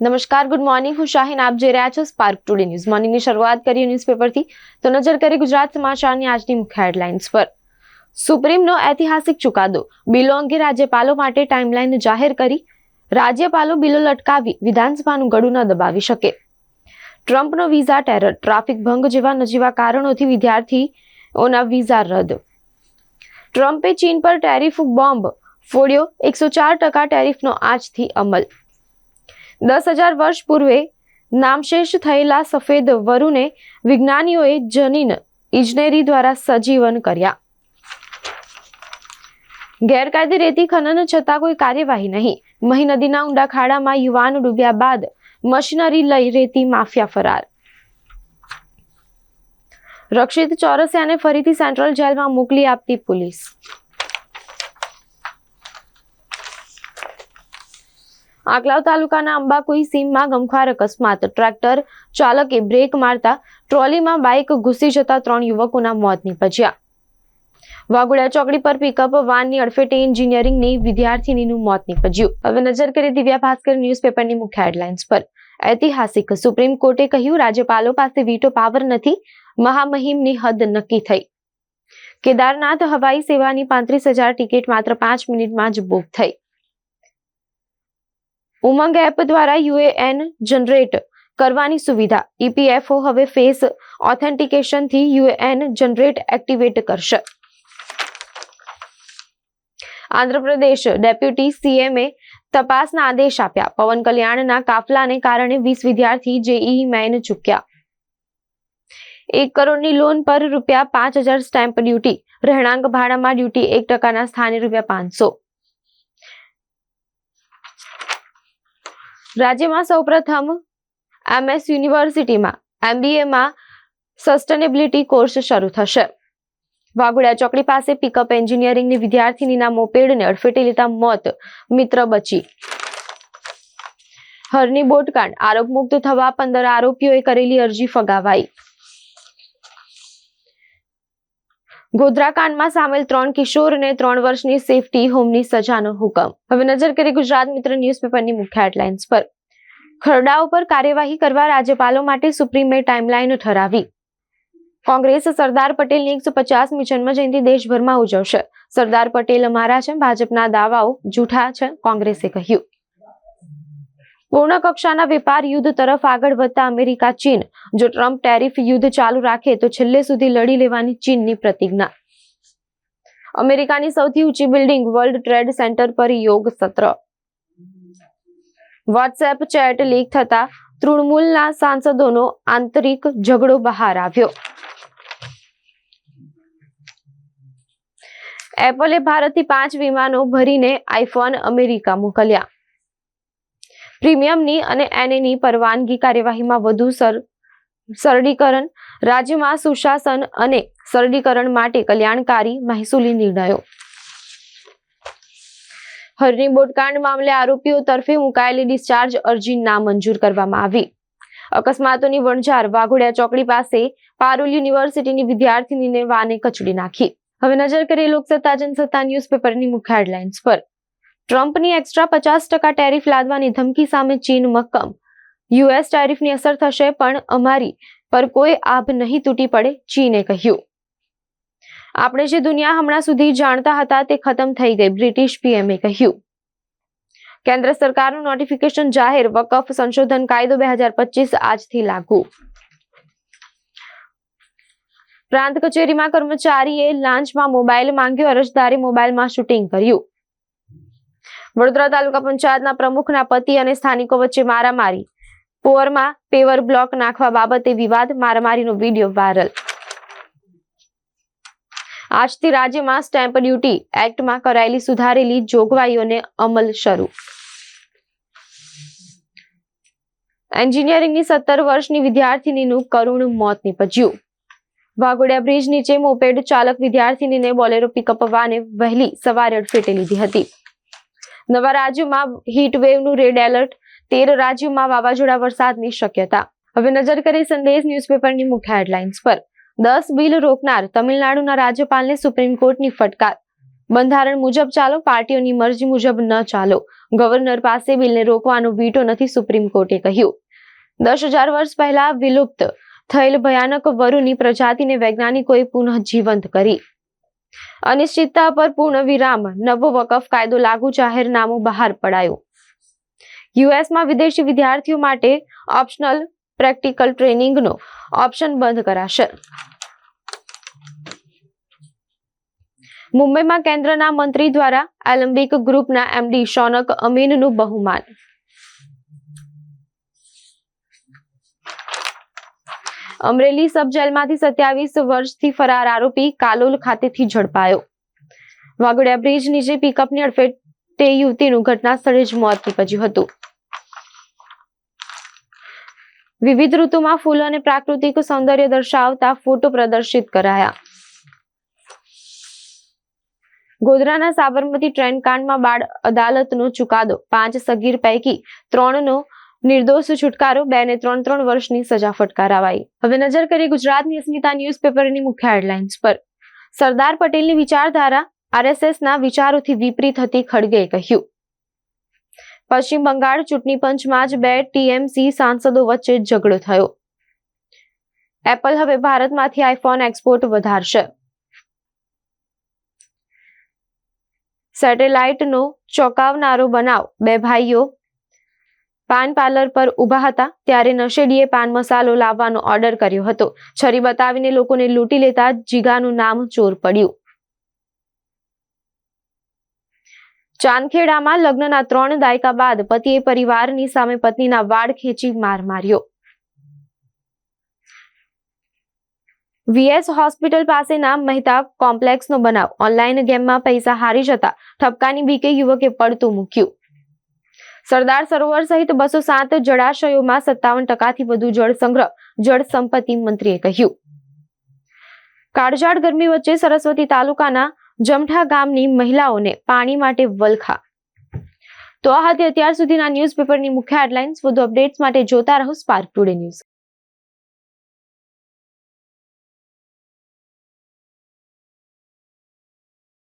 નમસ્કાર, good morning. હું શાહીન. આપ જોઈ રહ્યા છો સ્પાર્ક ટુડે ન્યૂઝ. મોર્નિંગની શરૂઆત કરીએ ન્યૂઝપેપરથી. તો નજર કરીએ ગુજરાત સમાચારની આજની મુખ્ય હેડલાઇન્સ પર. સુપ્રીમનો ઐતિહાસિક ચુકાદો. બિલો અંગે રાજ્યપાલો માટે ટાઈમલાઈન જાહેર કરી. રાજ્યપાલો બિલો લટકાવી વિધાનસભાનું ગળું ન દબાવી શકે. ટ્રમ્પનો વિઝા ટેરર. ટ્રાફિક ભંગ જેવા નજીવા કારણોથી વિદ્યાર્થીઓના વિઝા રદ. ટ્રમ્પે ચીન પર ટેરિફ બોમ્બ ફોડ્યો. 104% ટેરિફનો આજથી અમલ. 10,000 વર્ષ પૂર્વે નામશેષ થયેલા સફેદ વરુને વિજ્ઞાનીઓએ જનીન ઇજનેરી દ્વારા સજીવન કર્યા. ગેરકાયદે રેતી ખનન છતાં કોઈ કાર્યવાહી નહીં. મહી નદીના ઊંડા ખાડામાં યુવાન ડૂબ્યા બાદ મશીનરી લઈ રેતી માફિયા ફરાર. રક્ષિત ચોરસિયાને ફરીથી સેન્ટ્રલ જેલમાં મોકલી આપતી પોલીસ. આંકલાવ તાલુકાના અંબાકુઈ સીમમાં ગમખ્વાર અકસ્માત. ટ્રેક્ટર ચાલકે બ્રેક મારતા ટ્રોલીમાં બાઇક ઘૂસી જતા 3 યુવકોના મોત નીપજ્યા. વાઘોડિયા ચોકડી પર પિકઅપ વાનની અડફેટે એન્જિનિયરિંગની વિદ્યાર્થીનીનું મોત નીપજ્યું. હવે નજર કરીએ દિવ્યા ભાસ્કર ન્યૂઝપેપરની મુખ્ય હેડલાઇન્સ પર. ઐતિહાસિક. સુપ્રીમ કોર્ટે કહ્યું રાજ્યપાલો પાસે વીટો પાવર નથી. મહામહિમની હદ નક્કી થઈ. કેદારનાથ હવાઈ સેવાની 35,000 ટિકિટ માત્ર 5 મિનિટમાં જ બુક થઈ. ઉમંગ એપ દ્વારા યુએએન જનરેટ કરવાની સુવિધા. ઈપીએફઓ હવે ફેસ ઓથેન્ટિકેશનથી યુએએન જનરેટ એક્ટિવેટ કરશે. આંધ્રપ્રદેશ ડેપ્યુટી સીએમએ તપાસના આદેશ આપ્યા. પવન કલ્યાણના કાફલાને કારણે 20 વિદ્યાર્થી જેઈઈ મેઇન ચૂક્યા. 1 કરોડની લોન પર ₹5,000 સ્ટેમ્પ ડ્યુટી. રહેણાંક ભાડામાં ડ્યુટી 1%ના સ્થાને ₹500. રાજ્યમાં સૌપ્રથમ એમએસ યુનિવર્સિટીમાં એમબીએમાં સસ્ટેનેબિલિટી કોર્સ શરૂ થશે. વાઘોડિયા ચોકડી પાસે પિકઅપ એન્જિનિયરિંગની વિદ્યાર્થીનીના મોપેડને અડફેટે લેતા મોત. મિત્ર બચી. હરની બોટકાંડ. આરોપમુક્ત થવા 15 આરોપીઓએ કરેલી અરજી ફગાવાઈ. ગોધરાકાંડમાં સામેલ 3 કિશોરને 3 વર્ષની સેફટી હોમની સજાનો હુકમ. હવે નજર કરીએ ગુજરાત મિત્ર ન્યૂઝપેપરની મુખ્ય હેડલાઇન્સ પર. ખરડાઓ પર કાર્યવાહી કરવા રાજ્યપાલો માટે સુપ્રીમે ટાઈમલાઈન ઠરાવી. કોંગ્રેસ સરદાર પટેલની 150મી જન્મજયંતિ દેશભરમાં ઉજવશે. સરદાર પટેલ અમારા છે, ભાજપના દાવાઓ જૂઠા છે, કોંગ્રેસે કહ્યું. પૂર્ણ કક્ષાના વેપાર યુદ્ધ તરફ આગળ વધતા અમેરિકા ચીન. જો ટ્રમ્પ ટેરિફ યુદ્ધ ચાલુ રાખે તો છેલ્લે સુધી લડી લેવાની ચીનની પ્રતિજ્ઞા. અમેરિકાની સૌથી ઊંચી બિલ્ડિંગ વર્લ્ડ ટ્રેડ સેન્ટર પર યોગ સત્ર. વોટ્સએપ ચેટ લીક થતા તૃણમૂલના સાંસદોનો આંતરિક ઝઘડો બહાર આવ્યો. એપલે ભારતથી 5 વિમાનો ભરીને આઈફોન અમેરિકા મોકલ્યા. પ્રીમિયમની અને એનએની પરવાનગી કાર્યવાહીમાં વધુ સરળીકરણ. રાજ્યમાં સુશાસન અને સરળીકરણ માટે કલ્યાણકારી મહેસૂલી નિર્ણયો. હરની બોટકાંડ મામલે આરોપીઓ તરફે મુકાયેલી ડિસ્ચાર્જ અરજી નામંજૂર કરવામાં આવી. અકસ્માતોની વણઝાર. વાઘોડિયા ચોકડી પાસે પારુલ યુનિવર્સિટીની વિદ્યાર્થીનીને વાને કચડી નાખી. હવે નજર કરીએ લોકસત્તા જનસત્તા ન્યૂઝપેપરની મુખ્ય હેડલાઇન્સ પર. ટ્રમ્પની એક્સ્ટ્રા 50% ટેરિફ લાદવાની ધમકી સામે ચીન મક્કમ. યુએસ ટેરિફની અસર થશે પણ અમારી પર કોઈ આભ નહીં તૂટી પડે, ચીને કહ્યું. આપણે જે દુનિયા હમણાં સુધી જાણતા હતા તે ખતમ થઈ ગઈ, બ્રિટિશ પીએમએ કહ્યું. કેન્દ્ર સરકારનું નોટિફિકેશન જાહેર. વકફ સંશોધન કાયદો 2025 આજથી લાગુ. પ્રાંત કચેરીમાં કર્મચારીએ લાંચમાં મોબાઈલ માંગ્યો. અરજદારે મોબાઈલમાં શૂટિંગ કર્યું. વડોદરા તાલુકા પંચાયતના પ્રમુખના પતિ અને સ્થાનિકો વચ્ચે મારામારી. પોરમાં પેવર બ્લોક નાખવા બાબતે વિવાદ. મારામારીનો વિડીયો વાયરલ. આજથી રાજ્યમાં સ્ટેમ્પ ડ્યુટી એક્ટમાં કરાયેલી સુધારેલી જોગવાઈઓને અમલ શરૂ. એન્જિનિયરિંગની 17 વર્ષની વિદ્યાર્થીનીનું કરુણ મોત નીપજ્યું. વાઘોડિયા બ્રિજ નીચે મોપેડ ચાલક વિદ્યાર્થીનીને બોલેરો પિકઅપ વાને વહેલી સવારે અડફેટે લીધી હતી. નવા રાજ્યોમાં હીટ વેવનું રેડ એલર્ટ. 13 રાજ્યોમાં વાવાઝોડા વરસાદની શક્યતા. હવે નજર કરીએ સંદેશ ન્યૂઝપેપરની મુખ્ય હેડલાઇન્સ પર. 10 બિલ રોકનાર તમિલનાડુના રાજ્યપાલને સુપ્રીમ કોર્ટની ફટકાર. બંધારણ મુજબ ચાલો, પાર્ટીઓની મરજી મુજબ ન ચાલો. ગવર્નર પાસે બિલને રોકવાનો વીટો નથી, સુપ્રીમ કોર્ટે કહ્યું. 10,000 વર્ષ પહેલા વિલુપ્ત થયેલ ભયાનક વરુની પ્રજાતિને વૈજ્ઞાનિકોએ પુનઃ જીવંત કરી. અનિશ્ચિતતા પર પૂર્ણ વિરામ. નવો વકફ કાયદો લાગુ, જાહેરનામું બહાર પડાયું. યુએસમાં વિદેશી વિદ્યાર્થીઓ માટે ઓપ્શનલ પ્રેક્ટિકલ ટ્રેનિંગનો ઓપ્શન બંધ કરાશે. મુંબઈમાં કેન્દ્રના મંત્રી દ્વારા એલેમ્બિક ગ્રુપના એમડી શૌનક અમીનનું બહુમાન. અમરેલી સબ જેલમાંથી 27 વર્ષથી ફરાર આરોપી કાલોલ ખાતેથી ઝડપાયો. વાઘોડિયા બ્રિજ નીચે પિકઅપની અડફેટે યુવતીનું ઘટના સ્થળે જ મોત નીપજ્યું હતું. વિવિધ ઋતુમાં ફૂલો અને પ્રાકૃતિક સૌંદર્ય દર્શાવતા ફોટો પ્રદર્શિત કરાયા. ગોધરાના સાબરમતી ટ્રેન કાંડમાં બાળ અદાલતનો ચુકાદો. 5 સગીર પૈકી 3નો નિર્દોષ છુટકારો, 2ને 3 વર્ષની સજા ફટકારાવાઈ. હવે નજર કરીએ ગુજરાતની અસ્મિતા ન્યૂઝપેપરની મુખ્ય હેડલાઇન્સ પર. સરદાર પટેલની વિચારધારા આરએસએસના વિચારોથી વિપરીત હતી, ખડગેએ કહ્યું. પશ્ચિમ બંગાળ ચૂંટણી પંચમાં જ 2 ટીએમસી સાંસદો વચ્ચે ઝઘડો થયો. એપલ હવે ભારતમાંથી આઈફોન એક્સપોર્ટ વધારશે. સેટેલાઇટનો ચોંકાવનારો બનાવ. 2 ભાઈઓ પાન પાર્લર પર ઊભા હતા ત્યારે નશેડીએ પાન મસાલો લાવવાનો ઓર્ડર કર્યો હતો. છરી બતાવીને લોકોને લૂંટી લેતા જીગાનું નામ ચોર પડ્યું. ચાંદખેડામાં લગ્નના 3 દાયકા બાદ પતિએ પરિવારની સામે પત્નીના વાળ ખેંચી માર માર્યો. વીએસ હોસ્પિટલ પાસેના મહેતાબ કોમ્પ્લેક્સનો બનાવ. ઓનલાઈન ગેમમાં પૈસા હારી જતા ઠપકાની બીકે યુવકે પડતું મૂક્યું. સરદાર સરોવર સહિત 207 જળાશયોમાં 57% વધુ જળ સંગ્રહ, જળ સંપત્તિ મંત્રીએ કહ્યું. કાળઝાળ ગરમી વચ્ચે સરસ્વતી તાલુકાના જમઠા ગામની મહિલાઓને પાણી માટે વલખા. તો આ હતી અત્યાર સુધીના ન્યૂઝપેપરની મુખ્ય હેડલાઇન્સ. વધુ અપડેટ્સ માટે જોતા રહો સ્પાર્ક ટુડે ન્યૂઝ.